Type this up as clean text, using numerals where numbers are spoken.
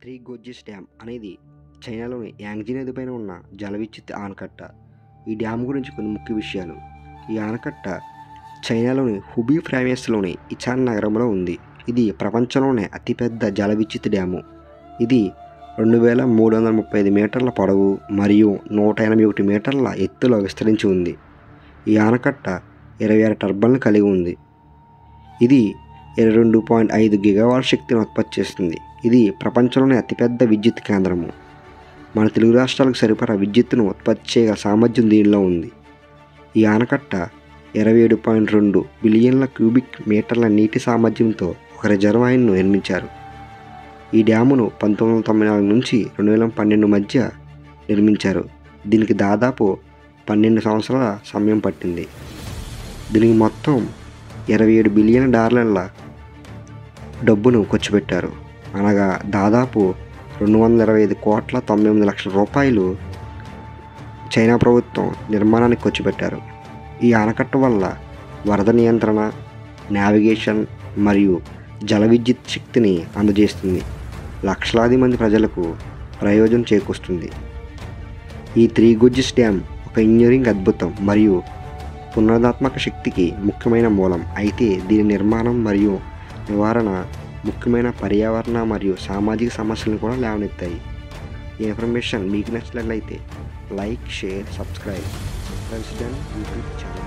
Three Gorges dam అనేది చైనాలోని Yangtze నది పైన ఉన్న జల విద్యుత్ ఆనకట్ట. ఈ డ్యామ్ గురించి కొన్ని ముఖ్య విషయాలు. ఈ ఆనకట్ట చైనాలోని హుబీ ప్రావిన్స్లోని ఇచాన్ నగరంలో ఉంది. ఇది ప్రపంచంలోనే అతిపెద్ద జల విద్యుత్ డ్యాము. ఇది 2335 మీటర్ల పొడవు మరియు 181 మీటర్ల ఎత్తులో విస్తరించి ఉంది. ఈ ఆనకట్ట 26 టర్బైన్లు కలిగి ఉంది. ఇది 22.5 గిగావాట్ శక్తిని ఉత్పత్తి చేస్తుంది. ఇది ప్రపంచంలోనే అతిపెద్ద విద్యుత్ కేంద్రము. మన తెలుగు రాష్ట్రాలకు సరిపడా విద్యుత్తును ఉత్పత్తి చేయగల సామర్థ్యం దీనిలో ఉంది. ఈ ఆనకట్ట 27.2 బిలియన్ల క్యూబిక్ మీటర్ల నీటి సామర్థ్యంతో ఒక రిజర్వాయర్ను నిర్మించారు. ఈ డ్యామును 1994 నుంచి 2012 మధ్య నిర్మించారు. దీనికి దాదాపు 12 సంవత్సరాల సమయం పట్టింది. దీనికి మొత్తం $27 బిలియన్ డబ్బును ఖర్చు పెట్టారు. అనగా దాదాపు 225 కోట్ల 99 లక్షల రూపాయలు చైనా ప్రభుత్వం నిర్మాణానికి ఖర్చు పెట్టారు. ఈ ఆనకట్ట వల్ల వరద నియంత్రణ, నావిగేషన్ మరియు జల విద్యుత్ శక్తిని అందజేస్తుంది. లక్షలాది మంది ప్రజలకు ప్రయోజనం చేకూరుస్తుంది. ఈ త్రీ గోర్జెస్ డ్యామ్ ఒక ఇంజనీరింగ్ అద్భుతం మరియు పునరుత్పాదక శక్తికి ముఖ్యమైన మూలం. అయితే దీని నిర్మాణం మరియు నివారణ ముఖ్యమైన పర్యావరణ మరియు సామాజిక సమస్యలను కూడా లేవనెత్తాయి. ఈ ఇన్ఫర్మేషన్ మీకు నచ్చినట్లయితే like, share, subscribe president YouTube channel.